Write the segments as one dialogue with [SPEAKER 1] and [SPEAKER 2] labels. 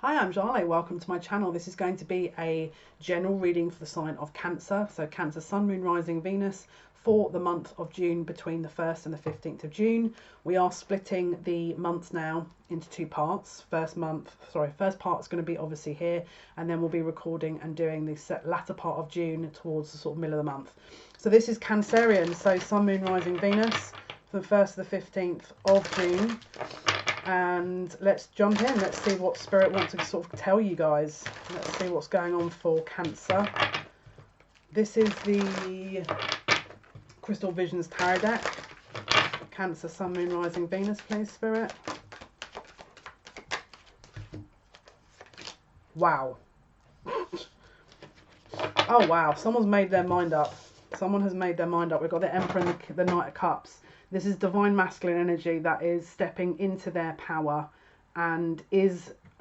[SPEAKER 1] Hi, I'm Jale. Welcome to my channel. This is going to be a general reading for the sign of Cancer. So Cancer, Sun, Moon, Rising, Venus for the month of June between the 1st and the 15th of June. We are splitting the months now into two parts. First part is going to be obviously here, and then we'll be recording and doing the latter part of June towards the sort of middle of the month. So this is Cancerian, so Sun, Moon, Rising, Venus from the 1st to the 15th of June. And let's jump in. Let's see what Spirit wants to sort of tell you guys. Let's see what's going on for Cancer. This is the Crystal Visions Tarot deck. Cancer, Sun, Moon, Rising, Venus, please, Spirit. Wow. Oh, wow. Someone's made their mind up. Someone has made their mind up. We've got the Emperor and the Knight of Cups. This is divine masculine energy that is stepping into their power and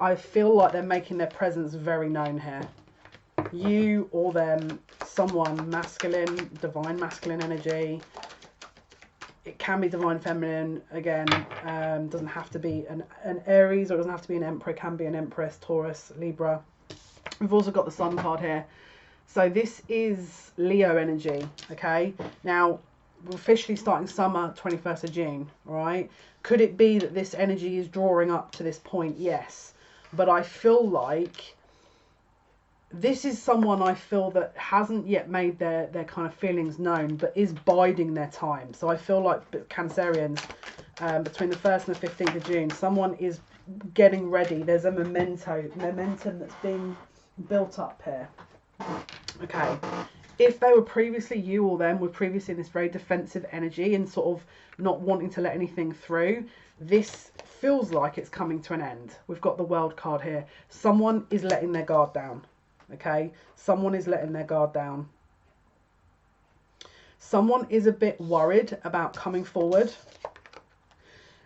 [SPEAKER 1] I feel like they're making their presence very known here. You or them, someone masculine, divine masculine energy. It can be divine feminine, again, doesn't have to be an Aries, or it doesn't have to be an Emperor, it can be an Empress, Taurus, Libra. We've also got the Sun card here. So this is Leo energy, okay? Now, we're officially starting summer 21st of June, right? Could it be that this energy is drawing up to this point? Yes. But I feel like this is someone I feel that hasn't yet made their kind of feelings known, but is biding their time. So I feel like Cancerians, between the 1st and the 15th of June, someone is getting ready. There's a momentum that's being built up here. Okay. If they were previously, you or them were previously in this very defensive energy and sort of not wanting to let anything through, this feels like it's coming to an end. We've got the World card here. Someone is letting their guard down. Okay? Someone is letting their guard down. Someone is a bit worried about coming forward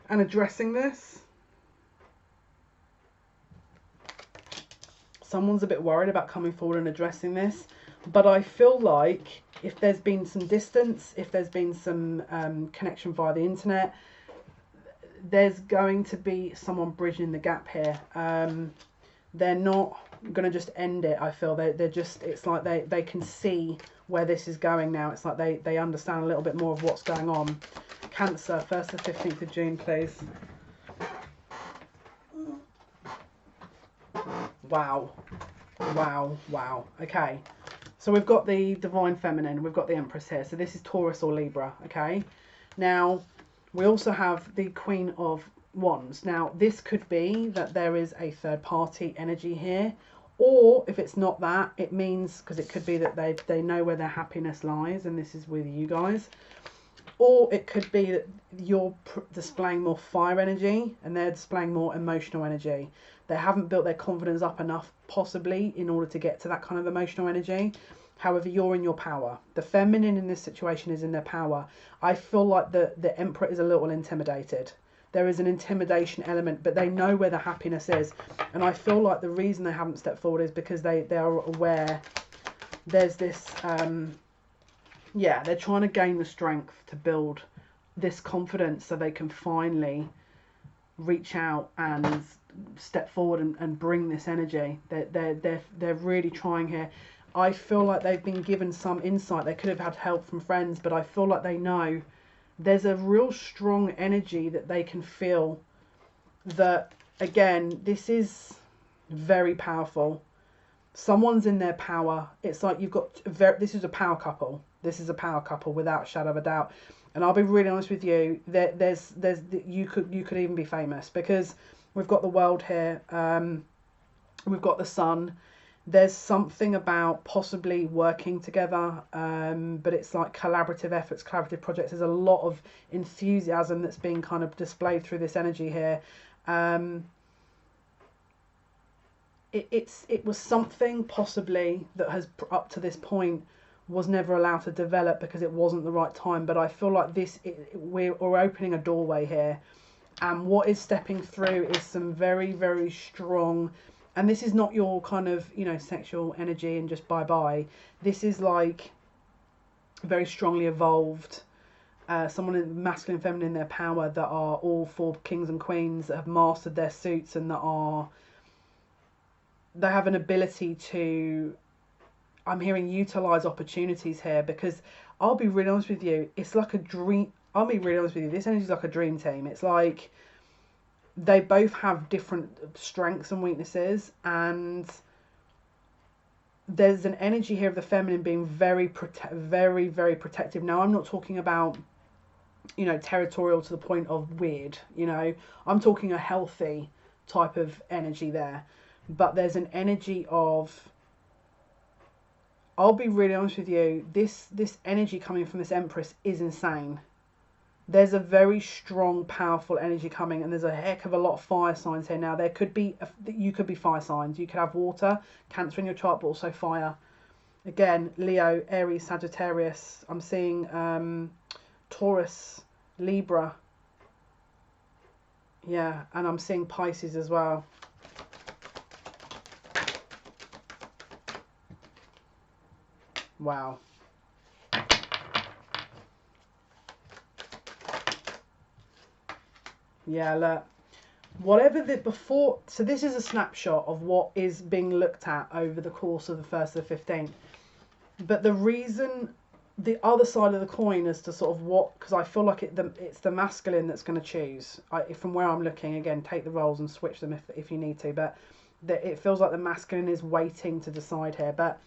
[SPEAKER 1] and addressing this. Someone's a bit worried about coming forward and addressing this. But I feel like if there's been some distance, if there's been some connection via the internet, there's going to be someone bridging the gap here. They're not going to just end it, I feel. They're just, it's like they can see where this is going now. It's like they understand a little bit more of what's going on. Cancer, 1st to 15th of June, please. Wow. Wow, wow. Okay. So we've got the Divine Feminine, we've got the Empress here. So this is Taurus or Libra, okay? Now, we also have the Queen of Wands. Now, this could be that there is a third party energy here. Or if it's not that, it means, because it could be that they know where their happiness lies, and this is with you guys. Or it could be that you're displaying more fire energy and they're displaying more emotional energy. They haven't built their confidence up enough, possibly, in order to get to that kind of emotional energy. However, you're in your power. The feminine in this situation is in their power. I feel like the Emperor is a little intimidated. There is an intimidation element, but they know where the happiness is. And I feel like the reason they haven't stepped forward is because they are aware there's this... yeah, they're trying to gain the strength to build this confidence so they can finally reach out and step forward and bring this energy. They're really trying here. I feel like they've been given some insight. They could have had help from friends, but I feel like they know there's a real strong energy that they can feel that, again, this is very powerful. Someone's in their power. It's like you've got this is a power couple. This is a power couple without a shadow of a doubt. And I'll be really honest with you. You could even be famous, because we've got the World here. We've got the Sun. There's something about possibly working together, but it's like collaborative efforts, collaborative projects. There's a lot of enthusiasm that's being kind of displayed through this energy here. It was something possibly that has, up to this point, was never allowed to develop because it wasn't the right time. But I feel like we're opening a doorway here, and what is stepping through is some very, very strong, and this is not your kind of, you know, sexual energy and just bye-bye. This is like very strongly evolved, someone in masculine and feminine in their power, that are all four kings and queens that have mastered their suits and that are they have an ability to, I'm hearing, utilize opportunities here, because I'll be really honest with you, it's like a dream. I'll be really honest with you, this energy is like a dream team. It's like they both have different strengths and weaknesses, and there's an energy here of the feminine being very protective. Now, I'm not talking about, you know, territorial to the point of weird, you know. I'm talking a healthy type of energy there. But there's an energy of, I'll be really honest with you, this energy coming from this Empress is insane. There's a very strong, powerful energy coming, and there's a heck of a lot of fire signs here. Now, there could be, you could be fire signs. You could have water, Cancer in your chart, but also fire. Again, Leo, Aries, Sagittarius. I'm seeing Taurus, Libra. Yeah, and I'm seeing Pisces as well. Wow. Yeah, look. Whatever the before, so this is a snapshot of what is being looked at over the course of the 1st to the 15th. But the reason, the other side of the coin as to sort of what, because I feel like it's the masculine that's going to choose. From where I'm looking, again, take the roles and switch them if you need to. But it feels like the masculine is waiting to decide here. But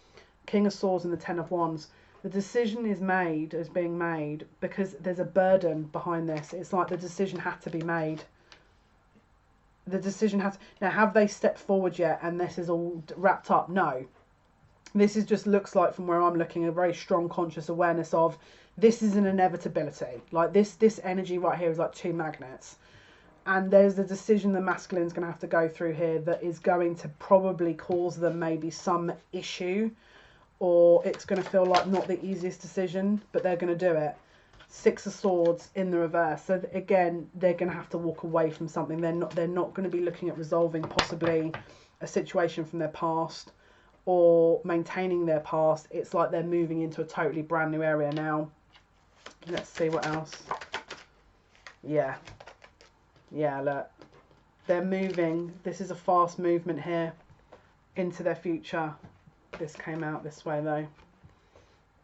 [SPEAKER 1] King of Swords and the Ten of Wands, the decision is being made because there's a burden behind this. It's like the decision had to be made. The decision has, now have they stepped forward yet and this is all wrapped up? No. This is just looks like, from where I'm looking, a very strong conscious awareness of this is an inevitability. Like this energy right here is like two magnets. And there's the decision the masculine's going to have to go through here that is going to probably cause them maybe some issue, or it's going to feel like not the easiest decision, but they're going to do it. Six of Swords in the reverse. So again, they're going to have to walk away from something. They're not going to be looking at resolving possibly a situation from their past or maintaining their past. It's like they're moving into a totally brand new area now. Let's see what else. Yeah. Yeah, look. They're moving. This is a fast movement here into their future. This came out this way though.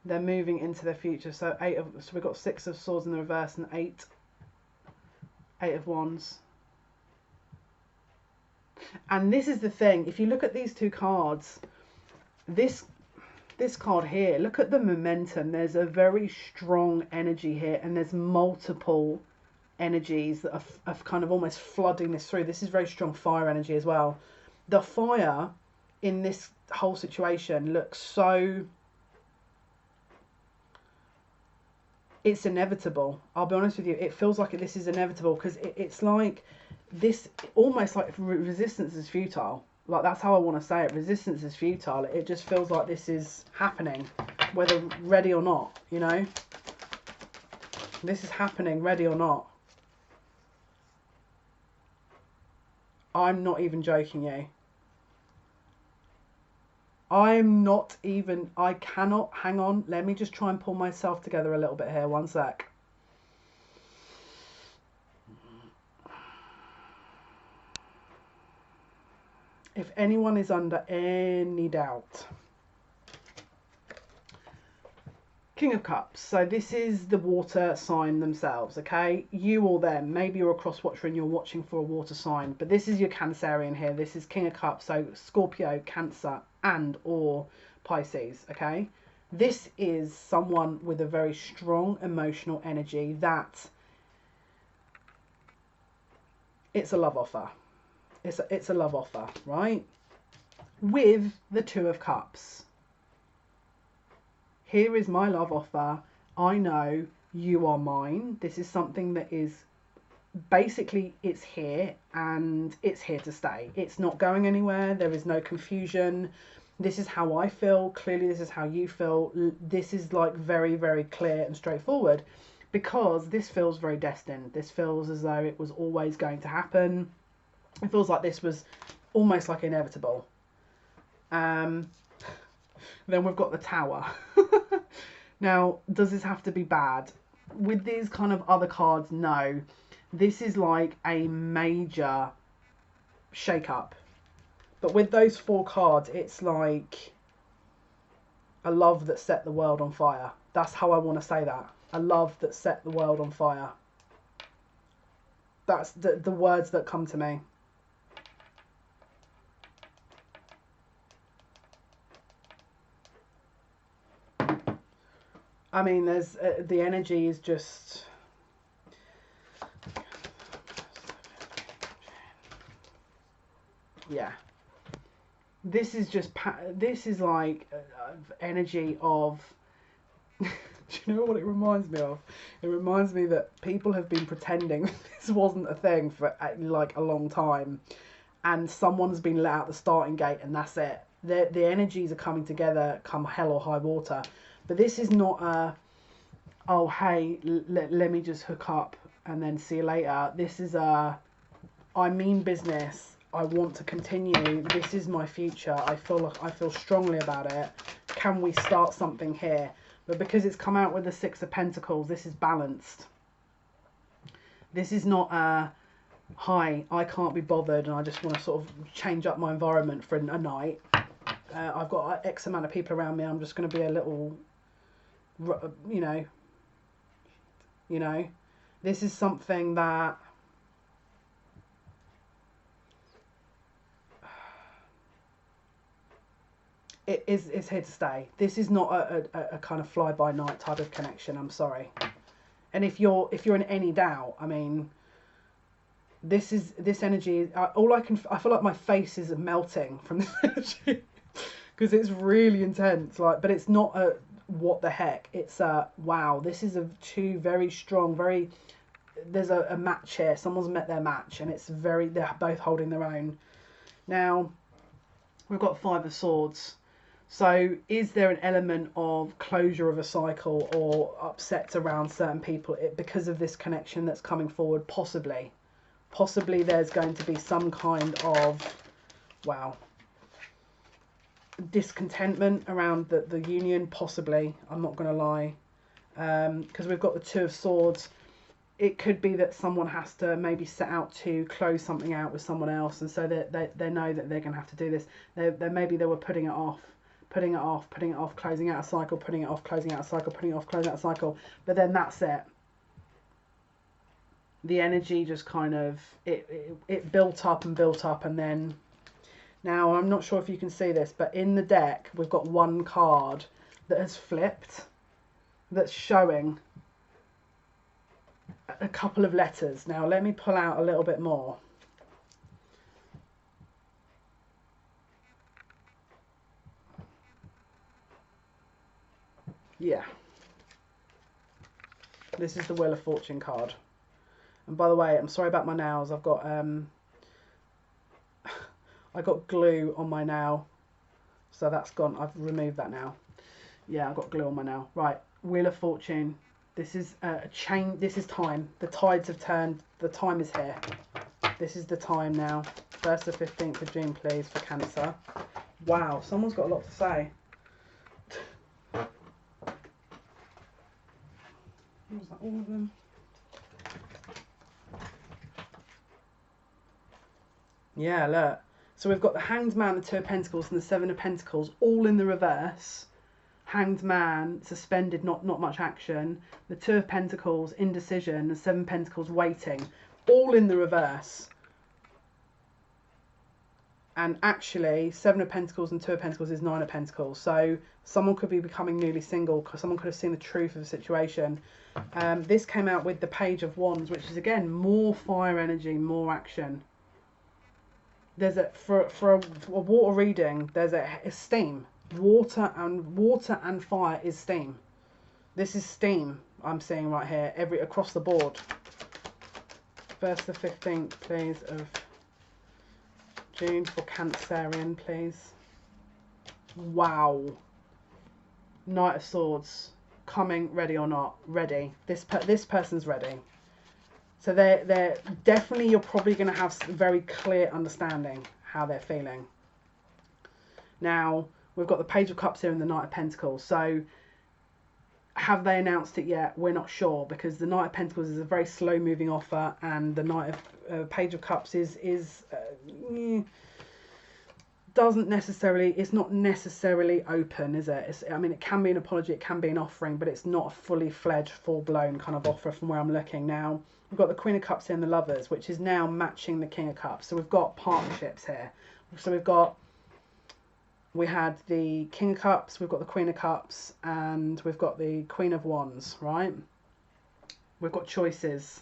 [SPEAKER 1] They're moving into their future. So we've got Six of Swords in the reverse and Eight of Wands. And this is the thing. If you look at these two cards, this card here, look at the momentum. There's a very strong energy here, and there's multiple energies that are kind of almost flooding this through. This is very strong fire energy as well. The fire in this whole situation looks so, it's inevitable. I'll be honest with you, it feels like this is inevitable, because it's like this, almost like resistance is futile. Like, that's how I want to say it. Resistance is futile. It just feels like this is happening, whether ready or not, you know. This is happening, ready or not. I'm not even joking you. I'm not even, I cannot, hang on, let me just try and pull myself together a little bit here, one sec. If anyone is under any doubt. King of Cups, so this is the water sign themselves, okay? You or them, maybe you're a cross watcher and you're watching for a water sign, but this is your Cancerian here. This is King of Cups, so Scorpio, Cancer, and or Pisces, okay? This is someone with a very strong emotional energy that it's a love offer. It's a love offer, right? With the Two of Cups. Here is my love offer. I know you are mine. This is something that is basically, it's here and it's here to stay. It's not going anywhere. There is no confusion. This is how I feel. Clearly, this is how you feel. This is like very, very clear and straightforward, because this feels very destined. This feels as though it was always going to happen. It feels like this was almost like inevitable. Then we've got the Tower. Now, does this have to be bad? With these kind of other cards, no. This is like a major shake-up. But with those 4 cards, it's like a love that set the world on fire. That's how I want to say that. A love that set the world on fire. That's the words that come to me. I mean, there's the energy is just... Yeah. This is just... This is like energy of... Do you know what it reminds me of? It reminds me that people have been pretending this wasn't a thing for like a long time, and someone's been let out the starting gate, and that's it. The energies are coming together come hell or high water. But this is not a, oh hey, let me just hook up and then see you later. This is a, I mean business. I want to continue. This is my future. I feel strongly about it. Can we start something here? But because it's come out with the 6 of Pentacles, this is balanced. This is not a, hi, I can't be bothered and I just want to sort of change up my environment for a night. I've got X amount of people around me. I'm just going to be a little, you know. This is something that it's here to stay. This is not a kind of fly-by-night type of connection. I'm sorry. And if you're in any doubt, I mean, this energy. I feel like my face is melting from this energy because it's really intense. Like, but it's not a what the heck. It's a wow. This is a 2 very strong, very. There's a match here. Someone's met their match, and it's very. They're both holding their own. Now, we've got 5 of Swords. So is there an element of closure of a cycle or upsets around certain people because of this connection that's coming forward? Possibly. Possibly there's going to be some kind of, wow, discontentment around the union. Possibly. I'm not going to lie. Because we've got the 2 of Swords. It could be that someone has to maybe set out to close something out with someone else. And so they know that they're going to have to do this. Maybe they were putting it off, closing out a cycle, putting it off, closing out a cycle, putting it off, closing out a cycle. But then that's it. The energy just kind of, it built up, and then, now I'm not sure if you can see this, but in the deck, we've got 1 card that has flipped, that's showing a couple of letters. Now, let me pull out a little bit more. Yeah. This is the Wheel of Fortune card. And by the way, I'm sorry about my nails. I've got I got glue on my nail. So that's gone. I've removed that now. Yeah, I've got glue on my nail. Right. Wheel of Fortune. This is a change. This is time. The tides have turned. The time is here. This is the time now. 1st to 15th of June, please, for Cancer. Wow. Someone's got a lot to say. Was that all of them? Yeah, look. So we've got the Hanged Man, the 2 of Pentacles, and the 7 of Pentacles, all in the reverse. Hanged Man, suspended, not much action. The 2 of Pentacles, indecision. The 7 of Pentacles, waiting. All in the reverse. And actually, 7 of Pentacles and 2 of Pentacles is 9 of Pentacles. So someone could be becoming newly single because someone could have seen the truth of the situation. This came out with the Page of Wands, which is, again, more fire energy, more action. There's for a water reading, there's a steam. Water and fire is steam. This is steam I'm seeing right here, across the board. 1st to 15th, please, of June for Cancerian, please. Wow. Knight of Swords. Coming, ready or not. Ready. This person's ready. So they're definitely, you're probably going to have a very clear understanding how they're feeling. Now, we've got the Page of Cups here and the Knight of Pentacles. So, have they announced it yet? We're not sure, because the Knight of Pentacles is a very slow-moving offer, and the Page of Cups is doesn't necessarily, it's not necessarily open, is it? It's, I mean, it can be an apology, it can be an offering, but it's not a fully fledged, full blown kind of offer from where I'm looking now. We've got the Queen of Cups and the Lovers, which is now matching the King of Cups. So we've got partnerships here. So we had the King of Cups, we've got the Queen of Cups, and we've got the Queen of Wands, right? We've got choices.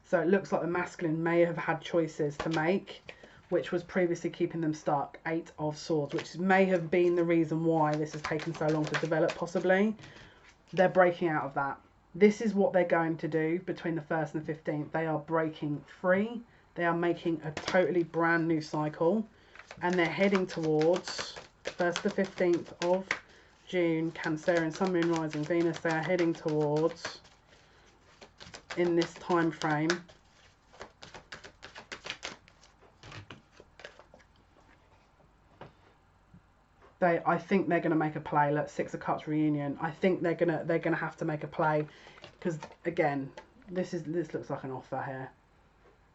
[SPEAKER 1] So it looks like the masculine may have had choices to make, which was previously keeping them stuck. 8 of Swords, which may have been the reason why this has taken so long to develop, possibly. They're breaking out of that. This is what they're going to do between the 1st and the 15th. They are breaking free. They are making a totally brand new cycle. And they're heading towards 1st to 15th of June, Cancerian, Sun, Moon, Rising, Venus. They are heading towards, in this time frame, I think they're going to make a play. Look, 6 of Cups reunion. I think they're gonna have to make a play, because again, this looks like an offer here.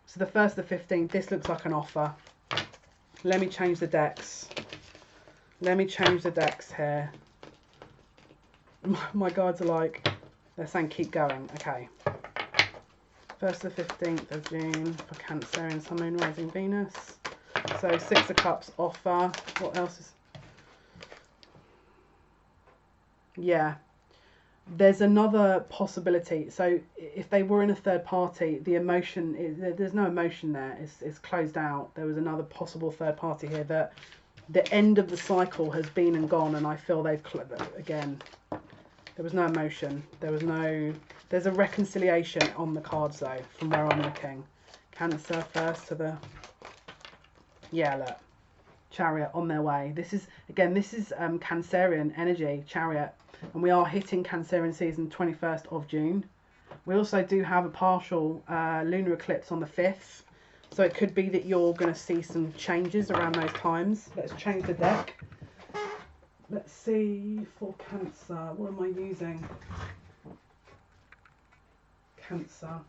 [SPEAKER 1] So the 1st to the 15th, this looks like an offer. Let me change the decks. Let me change the decks here. My guides are like, they're saying keep going. Okay. 1st to the 15th of June for Cancerian, Sun, Moon, Rising, Venus. So 6 of Cups offer. What else is? Yeah, there's another possibility. So if they were in a third party, the emotion is, there's no emotion there. It's closed out. There was another possible third party here that the end of the cycle has been and gone, and I feel they've again. There was no emotion. There's a reconciliation on the cards though, from where I'm looking. Cancer first to the, yeah, look, Chariot on their way. This is Cancerian energy, Chariot. And we are hitting Cancerian season 21st of June. We also do have a partial lunar eclipse on the 5th. So it could be that you're going to see some changes around those times. Let's change the deck. Let's see for Cancer. What am I using? Cancer.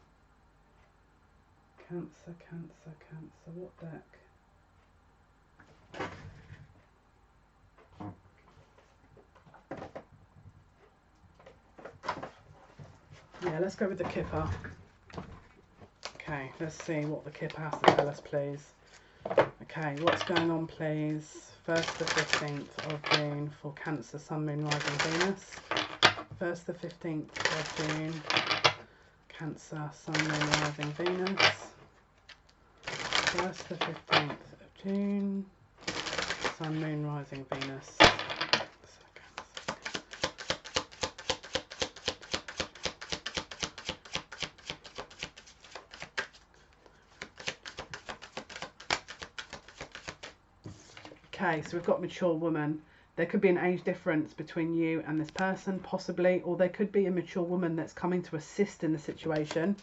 [SPEAKER 1] What deck? Yeah, let's go with the Kipper. Okay, let's see what the Kipper has to tell us, please. Okay, what's going on, please? 1st to 15th of June for Cancer, Sun, Moon, Rising, Venus. 1st to 15th of June, Cancer, Sun, Moon, Rising, Venus. 1st to 15th of June, Sun, Moon, Rising, Venus. Okay, so we've got mature woman. There could be an age difference between you and this person, possibly, or there could be a mature woman that's coming to assist in the situation.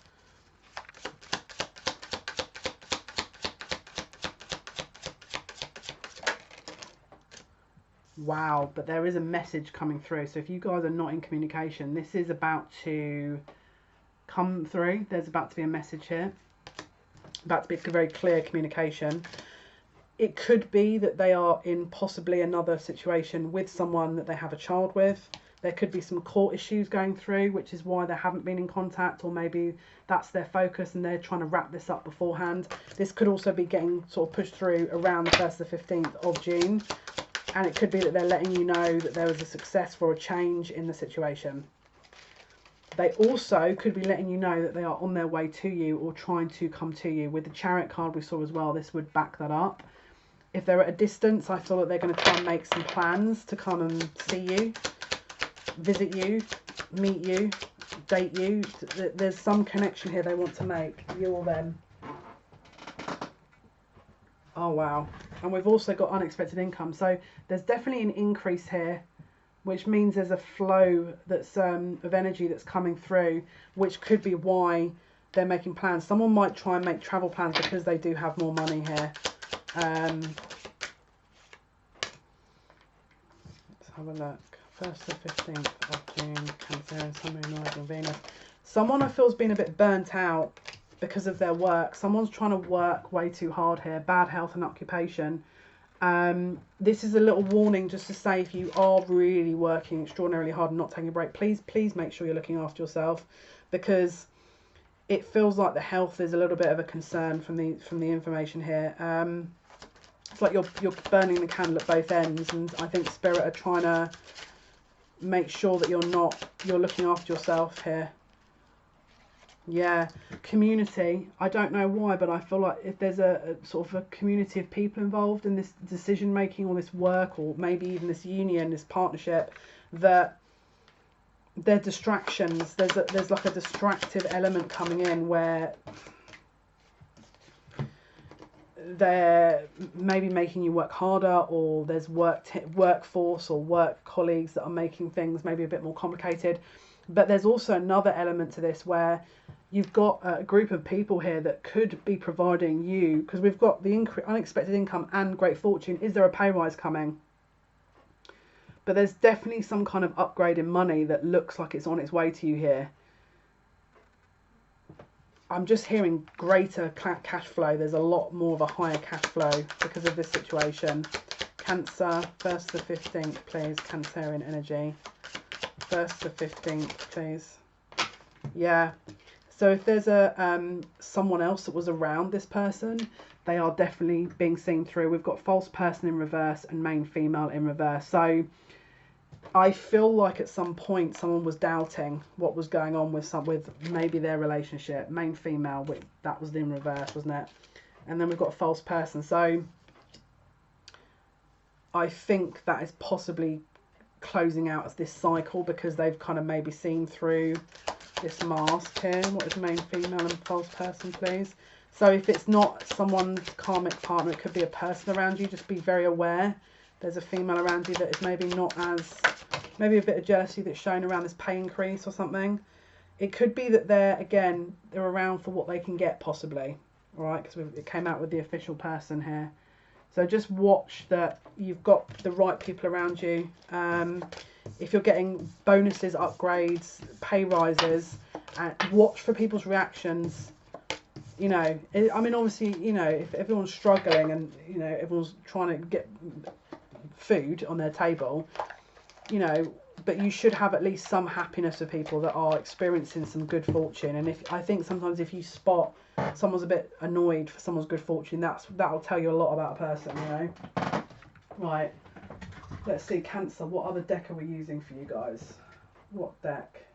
[SPEAKER 1] Wow, but there is a message coming through. So if you guys are not in communication, this is about to come through. There's about to be a message here. About to be a very clear communication. It could be that they are in possibly another situation with someone that they have a child with. There could be some court issues going through, which is why they haven't been in contact, or maybe that's their focus and they're trying to wrap this up beforehand. This could also be getting sort of pushed through around the 1st to 15th of June. And it could be that they're letting you know that there was a success for a change in the situation. They also could be letting you know that they are on their way to you or trying to come to you. With the Chariot card we saw as well, this would back that up. If they're at a distance, I feel that they're going to try and make some plans to come and see you, visit you, meet you, date you. There's some connection here they want to make, you or them. Oh, wow. And we've also got unexpected income. So there's definitely an increase here, which means there's a flow that's of energy that's coming through, which could be why they're making plans. Someone might try and make travel plans because they do have more money here. Let's have a look. 1st to 15th of June, Cancer, Sun, Moon, Rising, Venus. Someone I feel has been a bit burnt out because of their work. Someone's trying to work way too hard here. Bad health and occupation. This is a little warning just to say, if you are really working extraordinarily hard and not taking a break, please make sure you're looking after yourself, because it feels like the health is a little bit of a concern from the information here. It's like you're burning the candle at both ends, and I think Spirit are trying to make sure that you're looking after yourself here. Yeah, community. I don't know why, but I feel like if there's a sort of a community of people involved in this decision making, or this work, or maybe even this union, this partnership, that they're distractions. There's like a distractive element coming in where they're maybe making you work harder, or there's workforce or work colleagues that are making things maybe a bit more complicated. But there's also another element to this where you've got a group of people here that could be providing you, because we've got the unexpected income and great fortune. Is there a pay rise coming? But there's definitely some kind of upgrade in money that looks like it's on its way to you here. I'm just hearing greater cash flow. There's a lot more of a higher cash flow because of this situation. Cancer, 1st to 15th, please. Cancerian energy. 1st to 15th, please. Yeah. So if there's a someone else that was around this person, they are definitely being seen through. We've got false person in reverse and main female in reverse. So I feel like at some point someone was doubting what was going on with maybe their relationship. Main female, that was in reverse, wasn't it? And then we've got a false person. So I think that is possibly closing out as this cycle, because they've kind of maybe seen through this mask here. What is main female and false person, please? So if it's not someone's karmic partner, it could be a person around you. Just be very aware. There's a female around you that is maybe not as, maybe a bit of jealousy that's shown around this pay increase or something. It could be that they're around for what they can get, possibly. All right, because it came out with the official person here. So just watch that you've got the right people around you. If you're getting bonuses, upgrades, pay rises, watch for people's reactions. You know, I mean, obviously, you know, if everyone's struggling and, you know, everyone's trying to get food on their table, you know, but you should have at least some happiness with people that are experiencing some good fortune. And I think sometimes if you spot someone's a bit annoyed for someone's good fortune, that'll tell you a lot about a person, you know. Right, let's see, Cancer. What other deck are we using for you guys? What deck,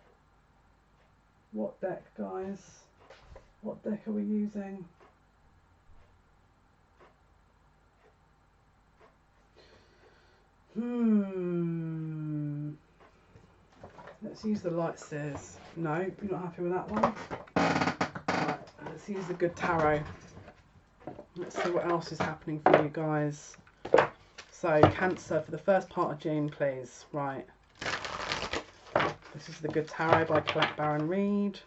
[SPEAKER 1] guys? What deck are we using? Let's use the Light Seers. No, you're not happy with that one? Right, let's use the Good Tarot. Let's see what else is happening for you guys. So, Cancer, for the first part of June, please. Right. This is the Good Tarot by Colette Baron Reid.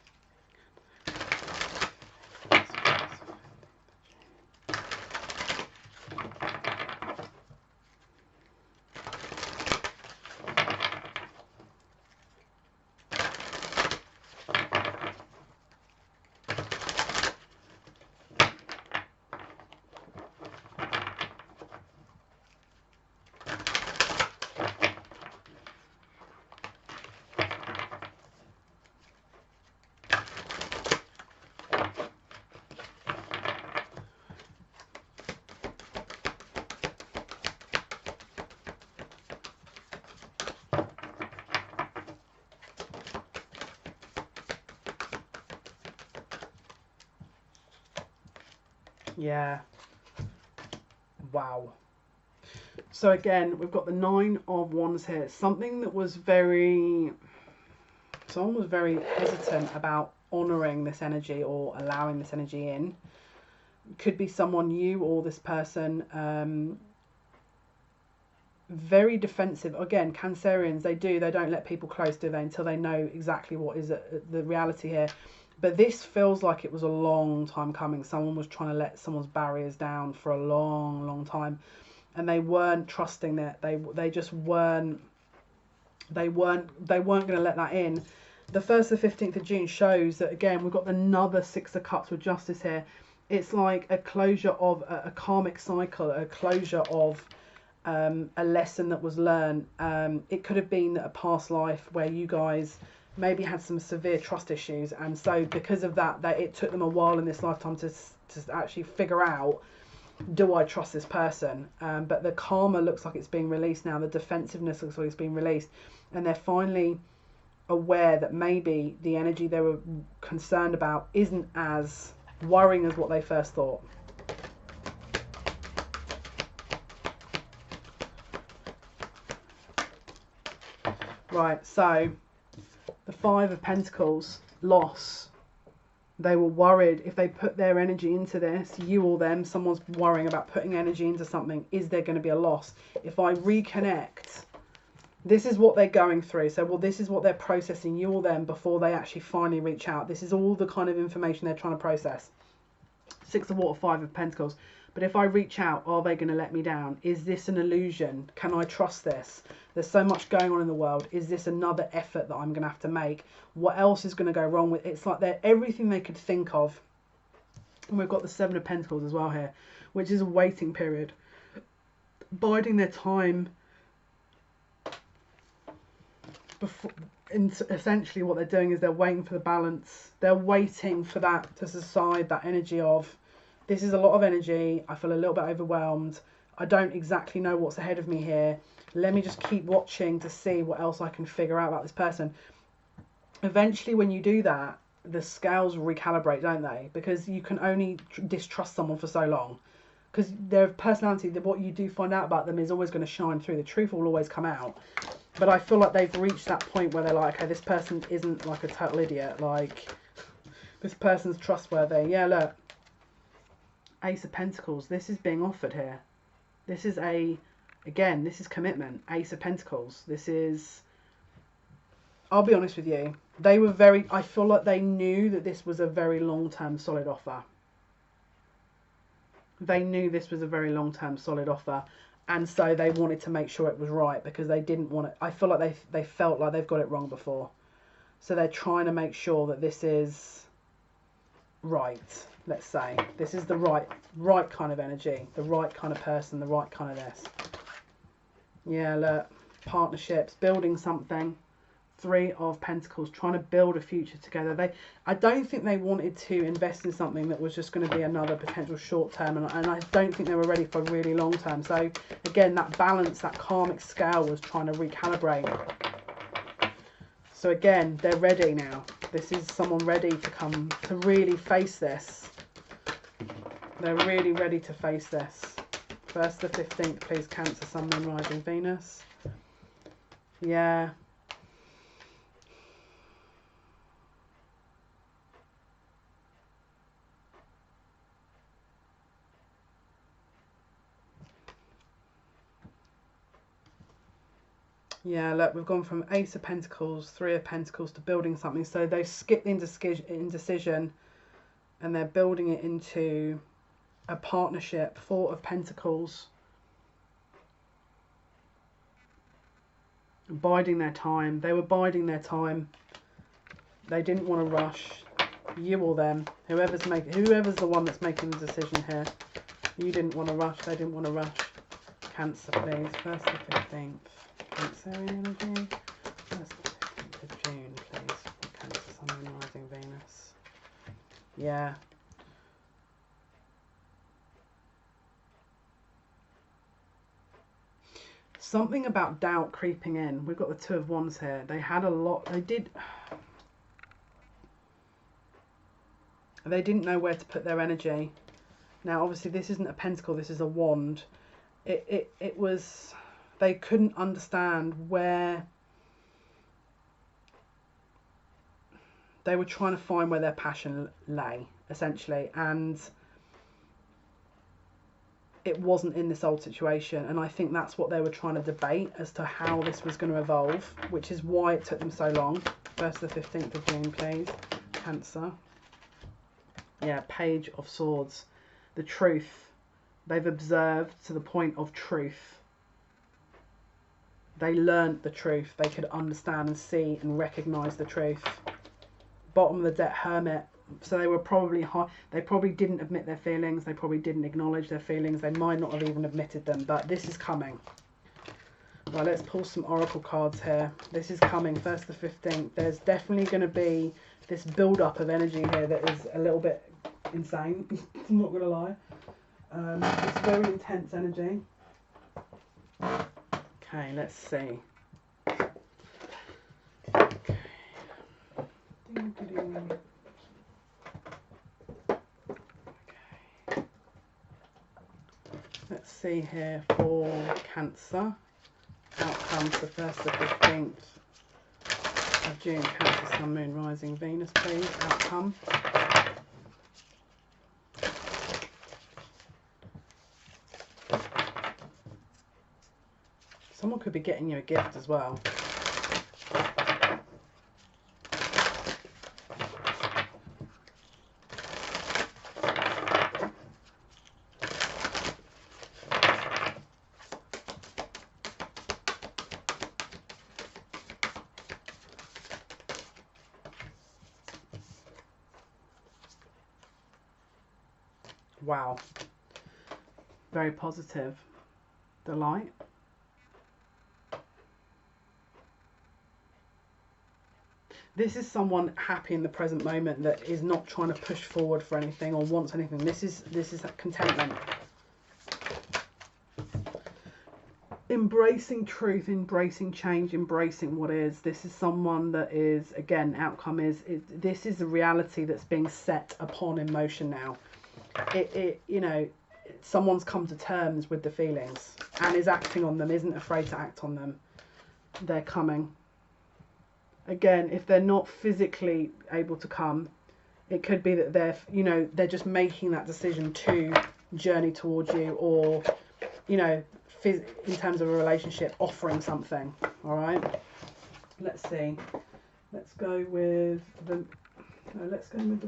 [SPEAKER 1] Yeah. Wow. So again, we've got the 9 of Wands here. Someone was very hesitant about honouring this energy or allowing this energy in. Could be someone, you or this person, very defensive. Again, Cancerians, they don't let people close, do they, until they know exactly what is the reality here. But this feels like it was a long time coming. Someone was trying to let someone's barriers down for a long, long time, and they weren't trusting that. They just weren't. They weren't going to let that in. The 1st to 15th of June shows that, again, we've got another 6 of Cups with Justice here. it's like a closure of a karmic cycle, a closure of a lesson that was learned. It could have been a past life where you guys maybe had some severe trust issues, and so because of that, it took them a while in this lifetime to actually figure out, do I trust this person? But the karma looks like it's being released now. The defensiveness looks like it's being released, and they're finally aware that maybe the energy they were concerned about isn't as worrying as what they first thought. Right, so the Five of Pentacles, loss. They were worried if they put their energy into this, you or them, someone's worrying about putting energy into something. Is there going to be a loss? If I reconnect, this is what they're going through. So, well, this is what they're processing, you or them, before they actually finally reach out. This is all the kind of information they're trying to process. Six of Water, Five of Pentacles. But if I reach out, are they going to let me down? Is this an illusion? Can I trust this? There's so much going on in the world. Is this another effort that I'm going to have to make? What else is going to go wrong with it? It's like they're everything they could think of. And we've got the Seven of Pentacles as well here, which is a waiting period. Biding their time. Before, essentially what they're doing is they're waiting for the balance. They're waiting for that to subside, that energy of, this is a lot of energy. I feel a little bit overwhelmed. I don't exactly know what's ahead of me here. Let me just keep watching to see what else I can figure out about this person. Eventually, when you do that, the scales recalibrate, don't they? Because you can only distrust someone for so long. Because their personality, what you do find out about them is always going to shine through. The truth will always come out. But I feel like they've reached that point where they're like, okay, this person isn't like a total idiot. Like, this person's trustworthy. Yeah, look. Ace of Pentacles. This is being offered here. This is again, this is commitment. Ace of Pentacles. This is, I'll be honest with you. They were I feel like they knew that this was a very long-term solid offer. They knew this was a very long-term solid offer. And so they wanted to make sure it was right, because they didn't want it. I feel like they felt like they've got it wrong before. So they're trying to make sure that this is right. Let's say this is the right kind of energy, the right kind of person, the right kind of this. Yeah, look, partnerships, building something. Three of Pentacles, trying to build a future together. I don't think they wanted to invest in something that was just going to be another potential short term, and I don't think they were ready for really long term. So again, that balance, that karmic scale was trying to recalibrate. So again, they're ready now. This is someone ready to come to really face this. They're really ready to face this. 1st to 15th, please, Cancer, Sun, Moon, Rising, Venus. Yeah. Yeah, look, we've gone from Ace of Pentacles, Three of Pentacles to building something. So they skipped the indecision and they're building it into a partnership. Four of Pentacles. Biding their time. They were biding their time. They didn't want to rush. You or them. Whoever's the one that's making the decision here. You didn't want to rush. They didn't want to rush. Cancer, please. 1st to 15th. Cancerian energy. 1st to 15th of June, please. Cancer, Sun, Moon, Rising, Venus. Yeah. Something about doubt creeping in. We've got the Two of Wands here. They had a lot. They didn't know where to put their energy. Now, obviously, this isn't a pentacle. This is a wand. It was. They couldn't understand where. They were trying to find where their passion lay, essentially, and it wasn't in this old situation. And I think that's what they were trying to debate as to how this was going to evolve, which is why it took them so long. 1st to the 15th of June, please. Cancer. Yeah, Page of Swords. The truth. They've observed to the point of truth. They learnt the truth. They could understand and see and recognise the truth. Bottom of the deck, Hermit. So they were probably high. They probably didn't admit their feelings. They probably didn't acknowledge their feelings. They might not have even admitted them, but this is coming. Right, let's pull some oracle cards here. This is coming, 1st to 15th. There's definitely going to be this build-up of energy here that is a little bit insane. I'm not going to lie. It's very intense energy. Okay, let's see. Okay. Let's see here for Cancer. Outcome for 1st to 15th of June. Cancer, Sun, Moon, Rising, Venus, please. Outcome. Someone could be getting you a gift as well. Wow. Very positive. The light. This is someone happy in the present moment that is not trying to push forward for anything or wants anything. This is contentment. Embracing truth, embracing change, embracing what is. This is someone that is, again, outcome is this is a reality that's being set upon in motion now. You know, someone's come to terms with the feelings and is acting on them, isn't afraid to act on them. They're coming. Again, if they're not physically able to come, it could be that they're just making that decision to journey towards you, or, you know, in terms of a relationship, offering something. All right. Let's see. Let's go with the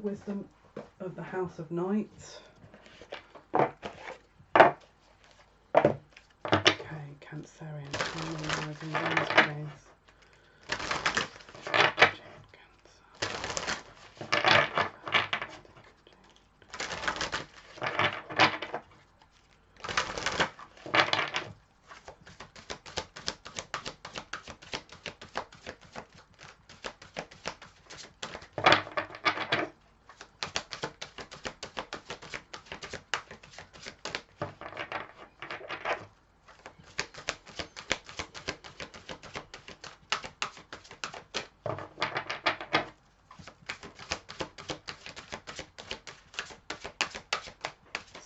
[SPEAKER 1] wisdom of the House of Night. Okay, Cancerian, rising Venus, please.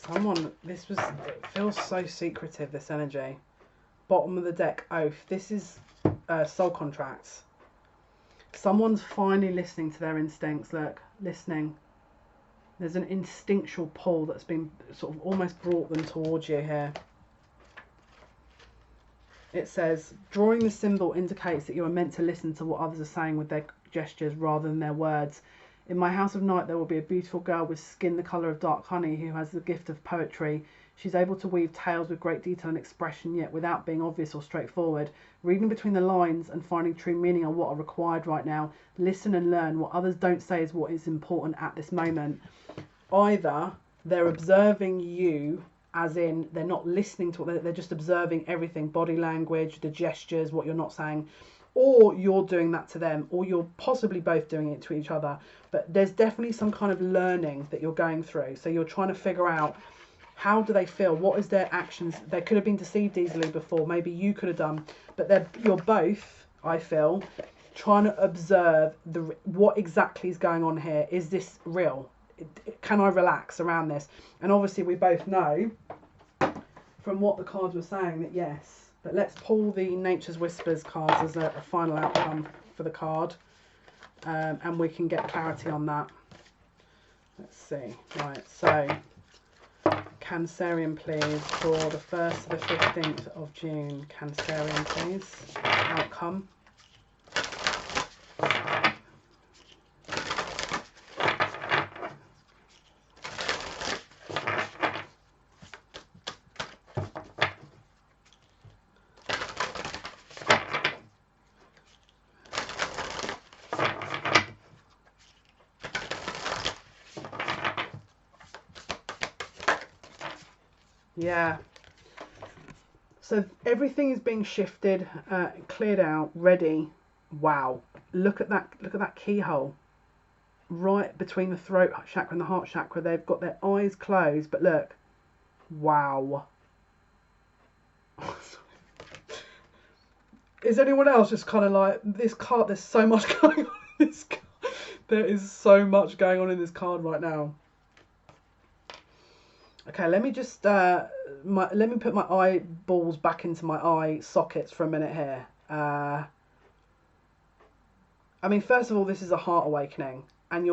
[SPEAKER 1] Someone, it feels so secretive, this energy. Bottom of the deck, Oath. This is soul contracts. Someone's finally listening to their instincts. Look, listening. There's an instinctual pull that's been sort of almost brought them towards you here. It says, drawing the symbol indicates that you are meant to listen to what others are saying with their gestures rather than their words. In my house of night, there will be a beautiful girl with skin the colour of dark honey who has the gift of poetry. She's able to weave tales with great detail and expression, yet without being obvious or straightforward. Reading between the lines and finding true meaning are what are required right now. Listen and learn. What others don't say is what is important at this moment. Either they're observing you, as in they're not listening to what they're just observing everything, body language, the gestures, what you're not saying, or you're doing that to them, or you're possibly both doing it to each other. But there's definitely some kind of learning that you're going through. So you're trying to figure out, how do they feel? What is their actions? They could have been deceived easily before. Maybe you could have done. But you're both, I feel, trying to observe what exactly is going on here. Is this real? Can I relax around this? And obviously we both know from what the cards were saying that yes. But let's pull the Nature's Whispers cards as a final outcome for the card. And we can get clarity on that. Let's see. Right, so Cancerian, please, for the 1st to the 15th of June. Cancerian, please. Outcome. Yeah. So everything is being shifted, cleared out, ready. Wow. Look at that. Look at that keyhole. Right between the throat chakra and the heart chakra. They've got their eyes closed, but look. Wow. Is anyone else just kind of like, this card, there's so much going on in this card. There is so much going on in this card right now. Okay, let me just, let me put my eyeballs back into my eye sockets for a minute here. I mean, first of all, this is a heart awakening. And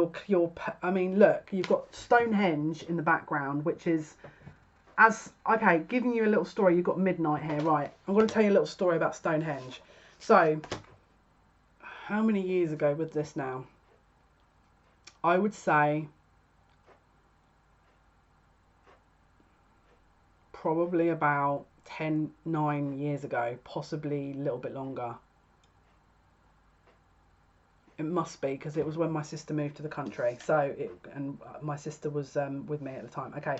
[SPEAKER 1] I mean, look, you've got Stonehenge in the background, which is, okay, giving you a little story. You've got midnight here, right? I'm going to tell you a little story about Stonehenge. So, how many years ago was this now? I would say probably about 9 years ago, possibly a little bit longer. It must be, because it was when my sister moved to the country. And my sister was with me at the time. Okay.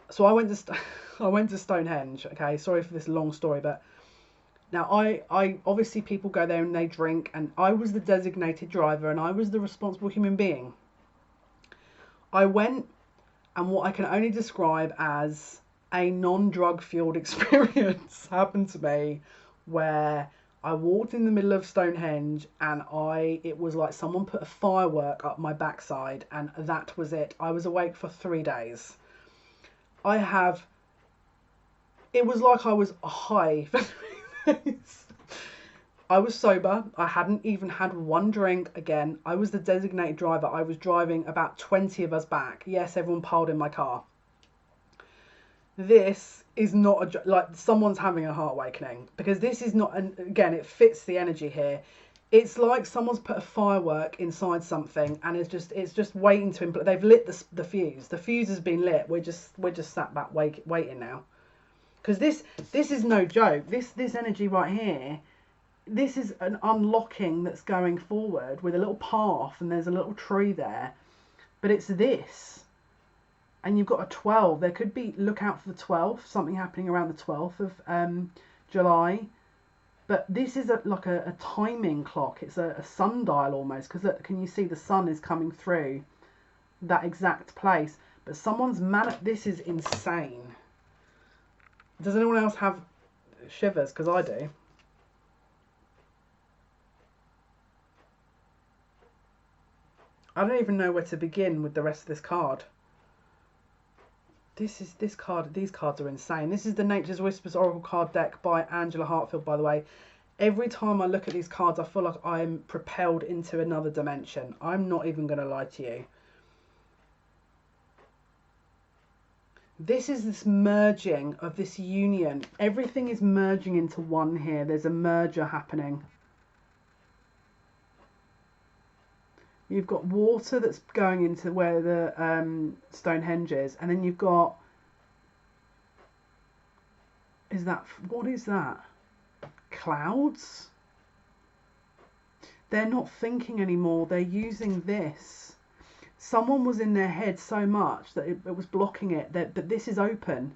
[SPEAKER 1] So I went to Stonehenge. Okay, sorry for this long story, but now I obviously people go there and they drink, and I was the designated driver and I was the responsible human being. I went, and what I can only describe as a non-drug fueled experience happened to me, where I walked in the middle of Stonehenge and it was like someone put a firework up my backside, and that was it. I was awake for 3 days. It was like I was high for 3 days. I was sober. I hadn't even had one drink. Again, I was the designated driver. I was driving about 20 of us back. Yes, everyone piled in my car. This is not like someone's having a heart awakening, because this is not, and again, it fits the energy here. It's like someone's put a firework inside something, and it's just waiting to implode. They've lit the fuse. The fuse has been lit. We're just sat back waiting now, because this is no joke. This energy right here, this is an unlocking that's going forward with a little path, and there's a little tree there, but it's this. And you've got a 12. There could be, look out for the 12th, something happening around the 12th of July. But this is like a timing clock. It's a sundial almost, because can you see the sun is coming through that exact place? But someone's this is insane. Does anyone else have shivers? Because I do. I don't even know where to begin with the rest of this card. These cards are insane. This is the Nature's Whispers Oracle card deck by Angela Hartfield, by the way. Every time I look at these cards, I feel like I'm propelled into another dimension. I'm not even going to lie to you. This is this merging of this union. Everything is merging into one here. There's a merger happening. You've got water that's going into where the Stonehenge is, and then you've got, what is that? Clouds? They're not thinking anymore. They're using this. Someone was in their head so much that it was blocking it. But this is open.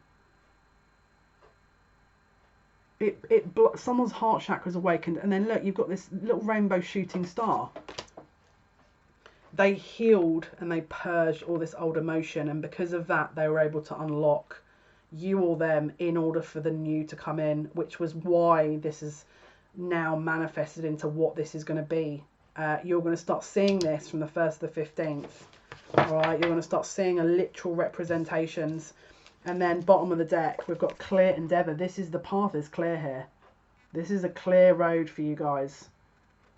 [SPEAKER 1] Someone's heart chakra's awakened, and then look, you've got this little rainbow shooting star. They healed and they purged all this old emotion, and because of that they were able to unlock you or them in order for the new to come in, which was why this is now manifested into what this is going to be. You're going to start seeing this from the 1st to the 15th. Alright, you're going to start seeing a literal representations. And then bottom of the deck, we've got clear endeavour. This is the path is clear here. This is a clear road for you guys.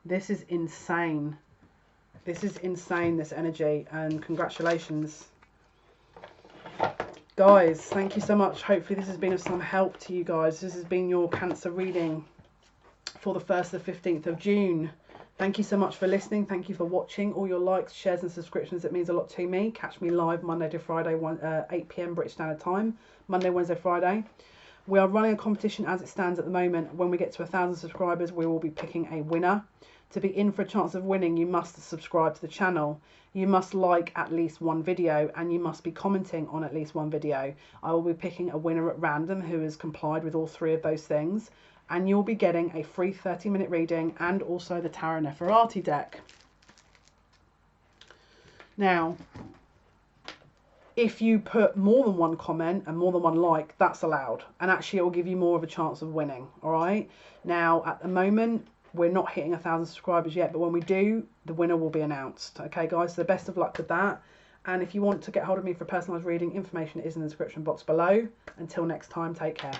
[SPEAKER 1] This is insane. This is insane, this energy, and congratulations. Guys, thank you so much. Hopefully this has been of some help to you guys. This has been your Cancer reading for the 1st to the 15th of June. Thank you so much for listening. Thank you for watching. All your likes, shares and subscriptions, it means a lot to me. Catch me live Monday to Friday, 8 PM British Standard Time. Monday, Wednesday, Friday. We are running a competition as it stands at the moment. When we get to 1,000 subscribers, we will be picking a winner. To be in for a chance of winning, you must subscribe to the channel. You must like at least one video, and you must be commenting on at least one video. I will be picking a winner at random who has complied with all 3 of those things, and you'll be getting a free 30-minute reading and also the Tarot NEFERATI deck. Now, if you put more than one comment and more than one like, that's allowed, and actually it will give you more of a chance of winning. All right, now at the moment we're not hitting 1,000 subscribers yet, but when we do, the winner will be announced. Okay guys, so best of luck with that, and if you want to get hold of me for a personalised reading, information is in the description box below. Until next time, take care.